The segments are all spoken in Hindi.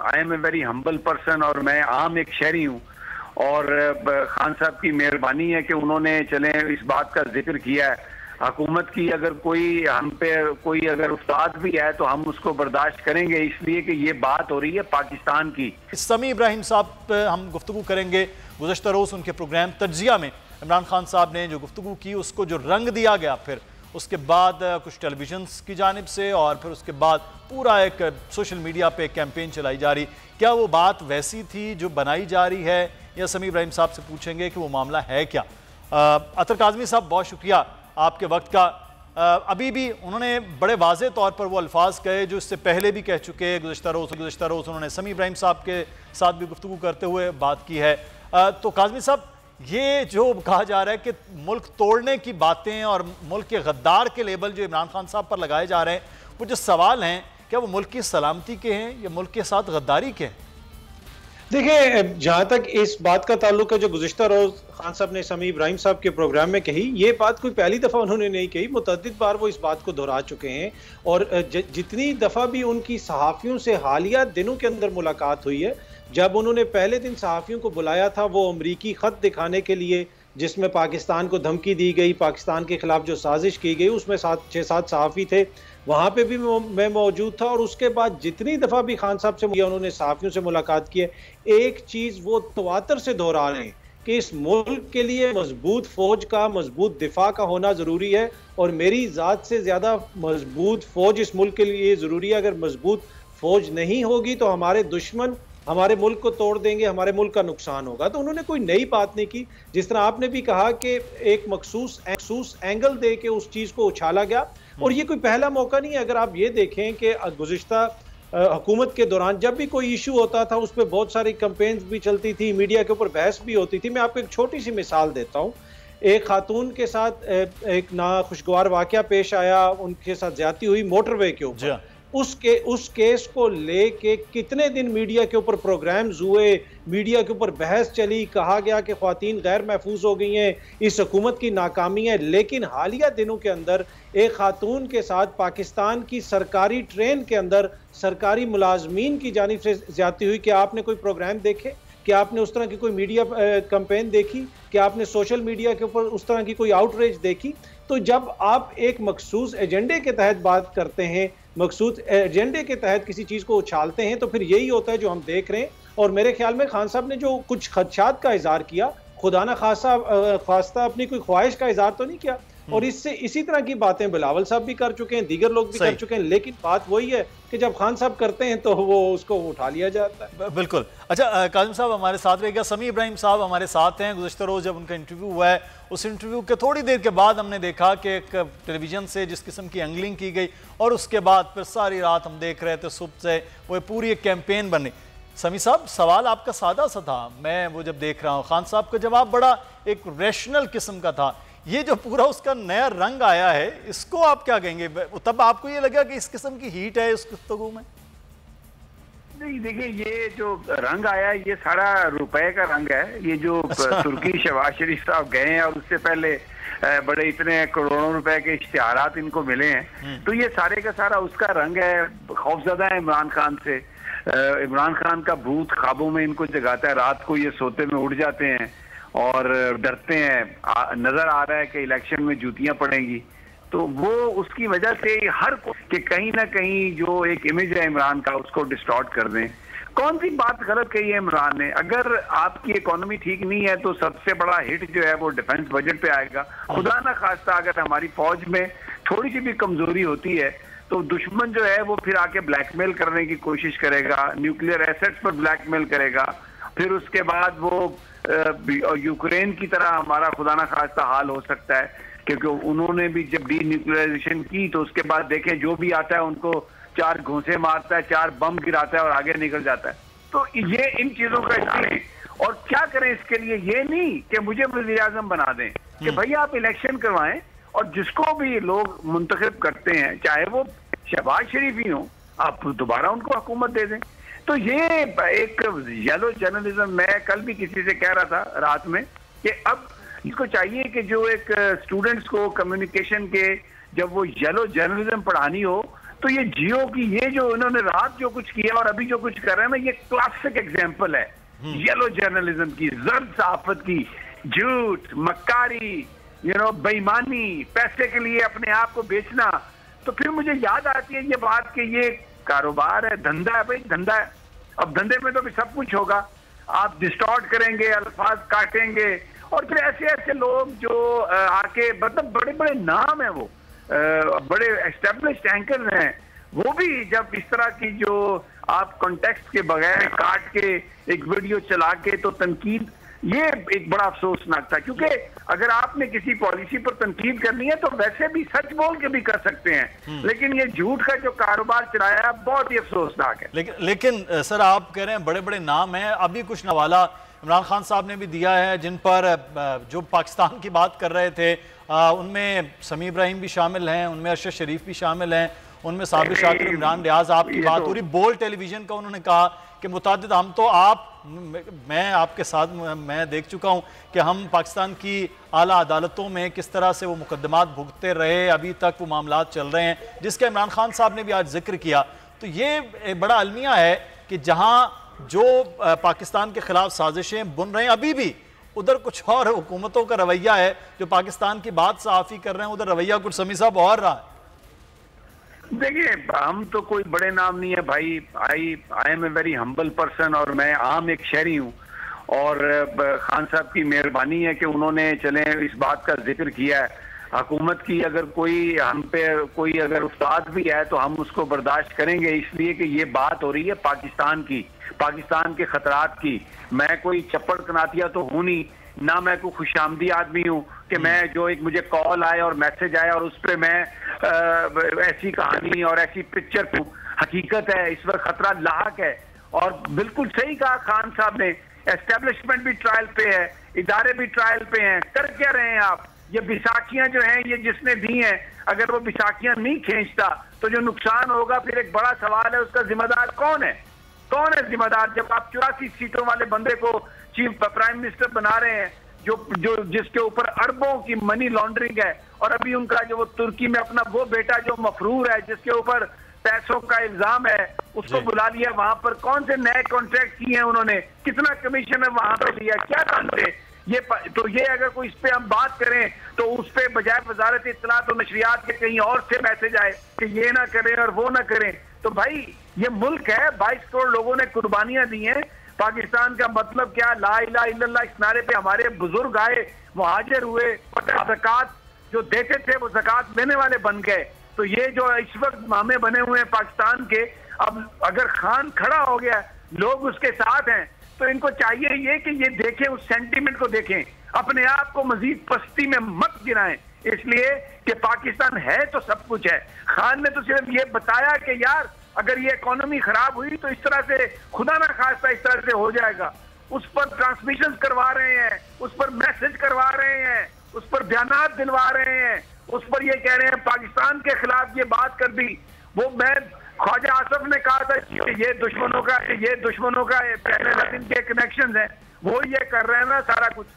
I am a very humble person और मैं आम एक शहरी हूँ। और खान साहब की मेहरबानी है कि उन्होंने चले इस बात का जिक्र किया है। हुकूमत की अगर कोई हम पे कोई अगर उस्ताद भी है तो हम उसको बर्दाश्त करेंगे, इसलिए कि ये बात हो रही है पाकिस्तान की। समी इब्राहिम साहब पे हम गुफ्तगू करेंगे। गुज़श्ता रोज़ उनके प्रोग्राम तज्जिया में इमरान खान साहब ने जो गुफ्तगू की उसको जो रंग दिया गया, फिर उसके बाद कुछ टेलीविजन की जानिब से और फिर उसके बाद पूरा एक सोशल मीडिया पे कैंपेन चलाई जा रही, क्या वो बात वैसी थी जो बनाई जा रही है, या समी इब्राहिम साहब से पूछेंगे कि वो मामला है क्या। अतर काज़मी साहब बहुत शुक्रिया आपके वक्त का। अभी भी उन्होंने बड़े वाज़े तौर पर वो अल्फाज कहे जो इससे पहले भी कह चुके हैं। गुज़श्ता रोज़ उन्होंने समी इब्राहिम साहब के साथ भी गुफ्तगू करते हुए बात की है। तो काज़मी साहब, ये जो कहा जा रहा है कि मुल्क तोड़ने की बातें और मुल्क के गद्दार के लेबल जो इमरान खान साहब पर लगाए जा रहे हैं, वो जो सवाल हैं क्या वो मुल्क की सलामती के हैं या मुल्क के साथ गद्दारी के हैं? देखिए, जहाँ तक इस बात का ताल्लुक है जो गुज़िश्ता रोज़ खान साहब ने समी इब्राहिम साहब के प्रोग्राम में कही, ये बात कोई पहली दफ़ा उन्होंने नहीं कही, मुतअद्दिद बार वो इस बात को दोहरा चुके हैं। और जितनी दफ़ा भी उनकी सहाफ़ियों से हालिया दिनों के अंदर मुलाकात हुई है, जब उन्होंने पहले दिन सहाफ़ियों को बुलाया था वो अमरीकी ख़त दिखाने के लिए जिसमें पाकिस्तान को धमकी दी गई, पाकिस्तान के ख़िलाफ़ जो साजिश की गई, उसमें 6-7 सहाफ़ी थे, वहाँ पे भी मैं मौजूद था। और उसके बाद जितनी दफ़ा भी खान साहब से उन्होंने सहाफ़ियों से मुलाकात की है, एक चीज़ वो तवातर से दोहरा रहे हैं कि इस मुल्क के लिए मजबूत फ़ौज का, मजबूत दिफा का होना ज़रूरी है। और मेरी ज़ात से ज़्यादा मजबूत फ़ौज इस मुल्क के लिए ज़रूरी है। अगर मजबूत फ़ौज नहीं होगी तो हमारे दुश्मन हमारे मुल्क को तोड़ देंगे, हमारे मुल्क का नुकसान होगा। तो उन्होंने कोई नई बात नहीं की। जिस तरह आपने भी कहा कि एक मखसूस एंगल दे के उस चीज़ को उछाला गया, और ये कोई पहला मौका नहीं है। अगर आप ये देखें कि गुज़िश्ता हुकूमत के दौरान जब भी कोई इशू होता था उस पर बहुत सारी कैंपेन्स भी चलती थी, मीडिया के ऊपर बहस भी होती थी। मैं आपको एक छोटी सी मिसाल देता हूँ। एक खातून के साथ एक नाखुशगवार वाक़या पेश आया, उनके साथ ज़्यादती हुई मोटरवे के ऊपर। उस केस को लेके कितने दिन मीडिया के ऊपर प्रोग्राम्स हुए, मीडिया के ऊपर बहस चली, कहा गया कि ख्वातीन गैर महफूज हो गई हैं, इस हुकूमत की नाकामी है। लेकिन हालिया दिनों के अंदर एक खातून के साथ पाकिस्तान की सरकारी ट्रेन के अंदर सरकारी मुलाजमीन की जानिब से ज्यादती हुई। क्या आपने कोई प्रोग्राम देखे? क्या आपने उस तरह की कोई मीडिया कैंपेन देखी? क्या आपने सोशल मीडिया के ऊपर उस तरह की कोई आउटरीच देखी? तो जब आप एक मखसूस एजेंडे के तहत बात करते हैं, मखसूस एजेंडे के तहत किसी चीज़ को उछालते हैं, तो फिर यही होता है जो हम देख रहे हैं। और मेरे ख्याल में खान साहब ने जो कुछ खदशात का इजहार किया, खुदा ना खास्ता अपनी कोई ख्वाहिश का इजहार तो नहीं किया। और इसी तरह की बातें बिलावल साहब भी कर चुके हैं, दीगर लोग भी कर चुके हैं। लेकिन बात वही है कि जब खान साहब करते हैं तो वो उसको उठा लिया जाता है। बिल्कुल। अच्छा, काज़िम साहब हमारे साथ रहेगा, समी इब्राहिम साहब हमारे साथ हैं। गुज़श्ता रोज़ जब उनका इंटरव्यू हुआ है, उस इंटरव्यू के थोड़ी देर के बाद हमने देखा कि एक टेलीविज़न से जिस किस्म की एंगलिंग की गई, और उसके बाद फिर सारी रात हम देख रहे थे, सुबह से वो पूरी एक कैंपेन बनी। समी साहब, सवाल आपका सादा सा था, मैं वो जब देख रहा हूँ, खान साहब का जवाब बड़ा एक रैशनल किस्म का था। ये जो पूरा उसका नया रंग आया है, इसको आप क्या कहेंगे? तब आपको ये लगा कि इस किस्म की हीट है इस गुफ्तगू में? नहीं, देखिए, ये जो रंग आया है ये सारा रुपए का रंग है। ये जो तुर्की शहबाज शरीफ साहब गए हैं और उससे पहले बड़े इतने करोड़ों रुपए के इश्तिहारात इनको मिले हैं, तो ये सारे का सारा उसका रंग है। खौफजदा है इमरान खान से। इमरान खान का भूत ख्वाबों में इनको जगाता है, रात को ये सोते में उठ जाते हैं और डरते हैं। नजर आ रहा है कि इलेक्शन में जूतियां पड़ेंगी, तो वो उसकी वजह से हर कि कहीं ना कहीं जो एक इमेज है इमरान का उसको डिस्टॉर्ट कर दें। कौन सी बात गलत कही है इमरान ने? अगर आपकी इकोनॉमी ठीक नहीं है तो सबसे बड़ा हिट जो है वो डिफेंस बजट पे आएगा। खुदा ना खास्ता अगर हमारी फौज में थोड़ी सी भी कमजोरी होती है तो दुश्मन जो है वो फिर आके ब्लैकमेल करने की कोशिश करेगा, न्यूक्लियर एसेट्स पर ब्लैकमेल करेगा। फिर उसके बाद वो यूक्रेन की तरह हमारा खुदा ना खास्ता हाल हो सकता है, क्योंकि उन्होंने भी जब डी न्यूक्लियराइजेशन की तो उसके बाद देखें जो भी आता है उनको 4 घूंसे मारता है, 4 बम गिराता है और आगे निकल जाता है। तो ये इन चीजों का इस्तेमाल। और क्या करें इसके लिए? ये नहीं कि मुझे वज़ीर आज़म बना दें, कि भैया आप इलेक्शन करवाएं और जिसको भी लोग मुंतखब करते हैं, चाहे वो शहबाज शरीफ ही हो, आप दोबारा उनको हुकूमत दे दें। तो ये एक येलो जर्नलिज्म, मैं कल भी किसी से कह रहा था रात में कि अब इसको चाहिए कि जो एक स्टूडेंट्स को कम्युनिकेशन के जब वो येलो जर्नलिज्म पढ़ानी हो तो ये जियो की ये जो इन्होंने रात जो कुछ किया और अभी जो कुछ कर रहे हैं ना, ये क्लासिक एग्जाम्पल है येलो जर्नलिज्म की, जर्द सहाफत की, झूठ, मक्कारी, बेईमानी, पैसे के लिए अपने आप को बेचना। तो फिर मुझे याद आती है ये बात कि ये कारोबार है, धंधा है, भाई धंधा है। अब धंधे में तो भी सब कुछ होगा, आप डिस्टॉर्ट करेंगे, अल्फाज काटेंगे, और फिर ऐसे ऐसे लोग जो आके, मतलब बड़े बड़े नाम है, वो बड़े एस्टेब्लिश्ड एंकर हैं, वो भी जब इस तरह की जो आप कॉन्टेक्स्ट के बगैर काट के एक वीडियो चला के तो तनकीद, ये एक बड़ा अफसोसनाक था। क्योंकि अगर आपने किसी पॉलिसी पर तनकीद करनी है तो वैसे भी सच बोल के भी कर सकते हैं, लेकिन ये झूठ का जो कारोबार चलाया है बहुत ही अफसोसनाक है। लेकिन सर आप कह रहे हैं बड़े बड़े नाम हैं, अभी कुछ नवाला इमरान खान साहब ने भी दिया है जिन पर जो पाकिस्तान की बात कर रहे थे, उनमें समी इब्राहिम भी शामिल हैं, उनमें अरशद शरीफ भी शामिल हैं, उनमें साबिर शाकिर, इमरान रियाज। आपकी बात हो रही बोल टेलीविजन का, उन्होंने कहा कि मुतादिद हम तो मैं आपके साथ मैं देख चुका हूं कि हम पाकिस्तान की आला अदालतों में किस तरह से वो मुकदमात भुगतते रहे, अभी तक वो मामला चल रहे हैं, जिसका इमरान खान साहब ने भी आज जिक्र किया। तो ये बड़ा अलमिया है कि जहां जो पाकिस्तान के खिलाफ साजिशें बुन रहे हैं अभी भी, उधर कुछ और हुकूमतों का रवैया है, जो पाकिस्तान की बात साफी कर रहे हैं उधर रवैया कुछ समी साहब और रहा है। देखिए, हम तो कोई बड़े नाम नहीं है भाई, I am a very humble person, और मैं आम एक शहरी हूँ, और खान साहब की मेहरबानी है कि उन्होंने चले इस बात का जिक्र किया है। हुकूमत की अगर कोई हम पे कोई अगर उस्ताद भी है तो हम उसको बर्दाश्त करेंगे, इसलिए कि ये बात हो रही है पाकिस्तान की, पाकिस्तान के खतरात की। मैं कोई चप्पड़ कनातिया तो हूँ नहीं, ना मैं कोई खुशामदी आदमी हूँ कि मैं जो एक मुझे कॉल आए और मैसेज आए और उस पर मैं ऐसी कहानी और ऐसी पिक्चर दूं। हकीकत है इस वक्त खतरा लाहक है, और बिल्कुल सही कहा खान साहब ने, एस्टेब्लिशमेंट भी ट्रायल पे है, इदारे भी ट्रायल पे हैं। कर क्या रहे हैं आप? ये बैसाखियां जो हैं ये जिसने दी हैं, अगर वो बैसाखियां नहीं खींचता तो जो नुकसान होगा, फिर एक बड़ा सवाल है उसका जिम्मेदार कौन है? कौन है जिम्मेदार? जब आप 84 सीटों वाले बंदे को चीफ प्राइम मिनिस्टर बना रहे हैं, जो जिसके ऊपर अरबों की मनी लॉन्ड्रिंग है, और अभी उनका जो वो तुर्की में अपना वो बेटा जो मफरूर है जिसके ऊपर पैसों का इल्जाम है, उसको बुला लिया वहां पर। कौन से नए कॉन्ट्रैक्ट किए हैं उन्होंने, कितना कमीशन है वहां पर दिया, क्या काम थे ये? तो ये अगर कोई इस पे हम बात करें तो उस पे बजाय वजारत इत्तलात और नशरियात के कहीं और से मैसेज आए कि ये ना करें और वो ना करें। तो भाई ये मुल्क है, 22 करोड़ लोगों ने कुर्बानियां दी हैं। पाकिस्तान का मतलब क्या? ला इलाहा इल्लल्लाह इस नारे पे हमारे बुजुर्ग आए, मुहाजिर हुए, ज़कात जो देते थे वो ज़कात देने वाले बन गए। तो ये जो इस वक्त मामे बने हुए हैं पाकिस्तान के, अब अगर खान खड़ा हो गया, लोग उसके साथ हैं, तो इनको चाहिए ये कि ये देखें, उस सेंटीमेंट को देखें, अपने आप को मजीद पस्ती में मत गिराएं, इसलिए कि पाकिस्तान है तो सब कुछ है। खान ने तो सिर्फ ये बताया कि यार अगर ये इकोनॉमी खराब हुई तो इस तरह से, खुदा ना खास्ता इस तरह से हो जाएगा। उस पर ट्रांसमिशन करवा रहे हैं, उस पर मैसेज करवा रहे हैं, उस पर बयानात दिलवा रहे हैं, उस पर ये कह रहे हैं पाकिस्तान के खिलाफ ये बात कर दी। वो मैं ख्वाजा आसफ ने कहा था ये दुश्मनों का पहले दिन के कनेक्शन है, वो ये कर रहे हैं ना सारा कुछ।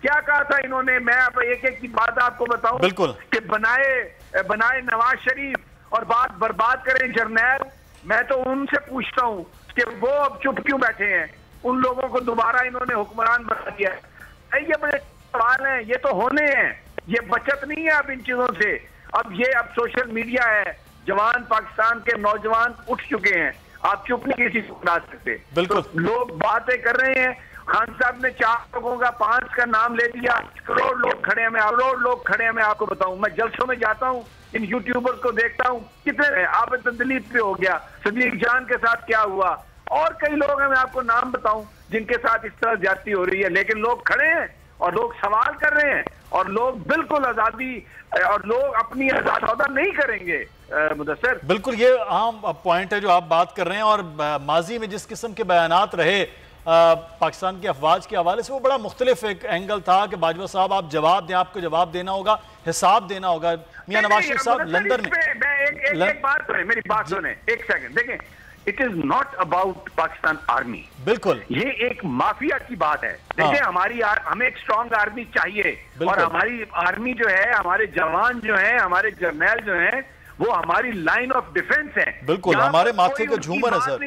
क्या कहा था इन्होंने? मैं अब एक एक की बात आपको बताऊं बिल्कुल कि बनाए नवाज शरीफ और बात बर्बाद करें जर्नैल। मैं तो उनसे पूछता हूं कि वो अब चुप क्यों बैठे हैं? उन लोगों को दोबारा इन्होंने हुक्मरान बना दिया है। ये बड़े सवाल हैं, ये तो होने हैं, ये बचत नहीं है अब इन चीजों से। अब सोशल मीडिया है, जवान पाकिस्तान के नौजवान उठ चुके हैं, आप चुप नहीं किसी को बना सकते। बिल्कुल तो लोग बातें कर रहे हैं। खान साहब ने 4 लोगों का 5 का नाम ले दिया, करोड़ लोग खड़े हैं, मैं आपको बताऊं, मैं जलसों में जाता हूं, इन यूट्यूबर्स को देखता हूं, कितने आप तो दिलीप पे हो गया, सदीक जान के साथ क्या हुआ, और कई लोग हैं, मैं आपको नाम बताऊं जिनके साथ इस तरह ज्यादती हो रही है। लेकिन लोग खड़े हैं और लोग सवाल कर रहे हैं, और लोग बिल्कुल आजादी, और लोग अपनी आजाद सौदा नहीं करेंगे। मुदस्सिर, बिल्कुल ये अहम पॉइंट है जो आप बात कर रहे हैं, और माजी में जिस किस्म के बयानात रहे पाकिस्तान की अफवाज के हवाले से, वो बड़ा मुख्तलिफ एक एंगल था कि बाजवा साहब आप जवाब दें, आपको जवाब देना होगा, हिसाब देना होगा। मियां नवाज शरीफ साहब लंदन में एक बात सुने, मेरी बात सुने एक सेकंड। देखें, it is not about Pakistan army, बिल्कुल ये एक माफिया की बात है। देखिए हमें एक स्ट्रॉन्ग आर्मी चाहिए, और हमारी आर्मी जो है, हमारे जवान जो हैं, हमारे जर्नैल जो हैं, वो हमारी लाइन ऑफ डिफेंस है। बिल्कुल, हमारे माथे के झूमर है सर।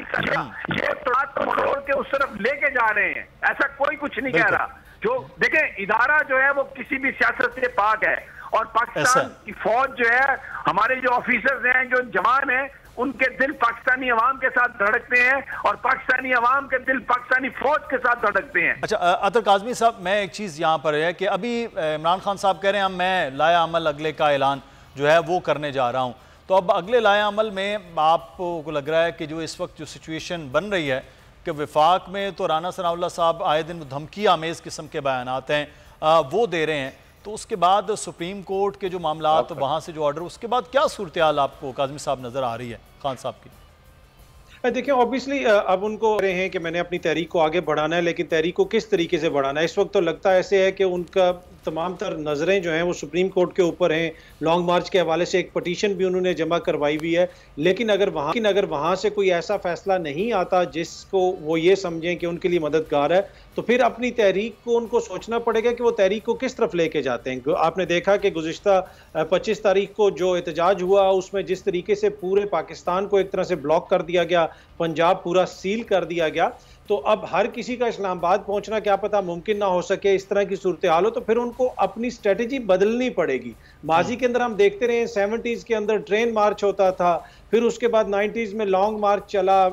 ये तोड़ के उस तरफ लेके जा रहे हैं, ऐसा कोई कुछ नहीं कह रहा। जो देखें, इदारा जो है वो किसी भी सियासत से पाक है, और पाकिस्तान की फौज जो है, हमारे जो ऑफिसर्स हैं, जो जवान हैं, उनके दिल पाकिस्तानी अवाम के साथ धड़कते हैं, और पाकिस्तानी अवाम के दिल पाकिस्तानी फौज के साथ धड़कते हैं। अच्छा अतर काज़मी साहब, मैं एक चीज़ यहाँ पर है कि अभी इमरान खान साहब कह रहे हैं मैं लाया अमल अगले का ऐलान जो है वो करने जा रहा हूँ, तो अब अगले लाया अमल में आपको लग रहा है कि जो इस वक्त जो सिचुएशन बन रही है कि वफाक में तो राना सनाउल्लाह साहब आए दिन धमकी आमेज़ किस्म के बयानात हैं वो दे रहे हैं, तो उसके बाद सुप्रीम कोर्ट के जो मामला तो वहाँ से जो ऑर्डर, उसके बाद क्या सूरत हाल आपको काज़मी साहब नज़र आ रही है खान साहब की? देखिए ऑब्वियसली अब उनको कह रहे हैं कि मैंने अपनी तहरीक को आगे बढ़ाना है, लेकिन तहरीक को किस तरीके से बढ़ाना है इस वक्त तो लगता ऐसे है कि उनका तमाम तर नज़रें जो हैं वो सुप्रीम कोर्ट के ऊपर हैं। लॉन्ग मार्च के हवाले से एक पटिशन भी उन्होंने जमा करवाई हुई है, लेकिन अगर वहाँ से कोई ऐसा फैसला नहीं आता जिसको वो ये समझें कि उनके लिए मददगार है, तो फिर अपनी तहरीक को उनको सोचना पड़ेगा कि वो तहरीक को किस तरफ लेके जाते हैं। आपने देखा कि गुज़िश्ता 25 तारीख को जो एहतजाज हुआ उसमें जिस तरीके से पूरे पाकिस्तान को एक तरह से ब्लॉक कर दिया गया, पंजाब पूरा सील कर दिया गया, तो अब हर किसी का इस्लामाबाद पहुंचना क्या पता मुमकिन ना हो सके। इस तरह की सूरत हाल हो तो फिर उनको अपनी स्ट्रेटजी बदलनी पड़ेगी। माजी के अंदर हम देखते रहे 70s के अंदर ट्रेन मार्च होता था, फिर उसके बाद 90s में लॉन्ग मार्च चला,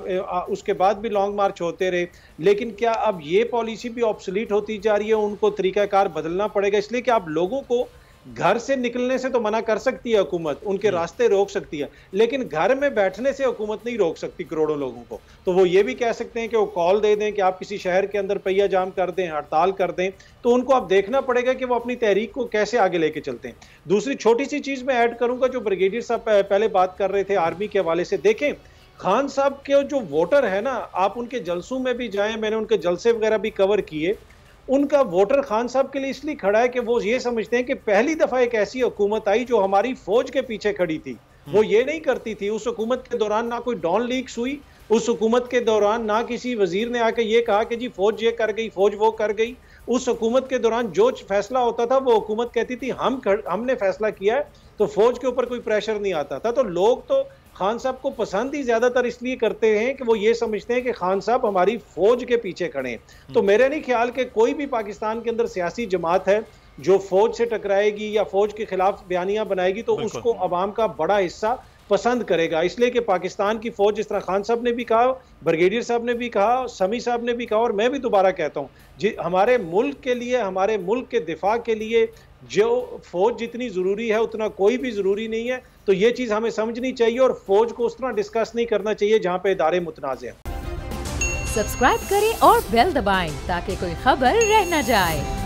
उसके बाद भी लॉन्ग मार्च होते रहे, लेकिन क्या अब ये पॉलिसी भी ऑब्सोलीट होती जा रही है? उनको तरीकाकार बदलना पड़ेगा, इसलिए कि आप लोगों को घर से निकलने से तो मना कर सकती है हुकूमत, उनके रास्ते रोक सकती है, लेकिन घर में बैठने से हुकूमत नहीं रोक सकती करोड़ों लोगों को। तो वो ये भी कह सकते हैं कि वो कॉल दे दें कि आप किसी शहर के अंदर पहिया जाम कर दें, हड़ताल कर दें, तो उनको अब देखना पड़ेगा कि वो अपनी तहरीक को कैसे आगे लेके चलते हैं। दूसरी छोटी सी चीज मैं ऐड करूंगा, जो ब्रिगेडियर साहब पहले बात कर रहे थे आर्मी के हवाले से, देखें खान साहब के जो वोटर है ना, आप उनके जलसों में भी जाएं, मैंने उनके जलसे वगैरह भी कवर किए, उनका वोटर खान साहब के लिए इसलिए खड़ा है कि वो ये समझते हैं कि पहली दफा एक ऐसी हुकूमत आई जो हमारी फौज के पीछे खड़ी थी। वो ये नहीं करती थी। उस हुकूमत के दौरान ना कोई डॉन लीक्स हुई, उस हुकूमत के दौरान ना किसी वजीर ने आके ये कहा कि जी फौज ये कर गई, फौज वो कर गई। उस हुकूमत के दौरान जो फैसला होता था वो हुकूमत कहती थी हमने फैसला किया है, तो फौज के ऊपर कोई प्रेशर नहीं आता था। तो लोग तो खान साहब को पसंद ही ज्यादातर इसलिए करते हैं कि वो ये समझते हैं कि खान साहब हमारी फौज के पीछे खड़े हैं। तो मेरे नहीं ख्याल कि कोई भी पाकिस्तान के अंदर सियासी जमात है जो फौज से टकराएगी या फौज के खिलाफ बयानियां बनाएगी तो उसको अवाम का बड़ा हिस्सा पसंद करेगा। इसलिए कि पाकिस्तान की फौज, जिस तरह खान साहब ने भी कहा, ब्रिगेडियर साहब ने भी कहा, समी साहब ने भी कहा, और मैं भी दोबारा कहता हूँ, हमारे मुल्क के लिए, हमारे मुल्क के दिफा के लिए जो फौज जितनी जरूरी है उतना कोई भी जरूरी नहीं है। तो ये चीज हमें समझनी चाहिए और फौज को उस तरह डिस्कस नहीं करना चाहिए जहां पे इदारे मुतनाज़ हैं। सब्सक्राइब करें और बेल दबाएं ताकि कोई खबर रह न जाए।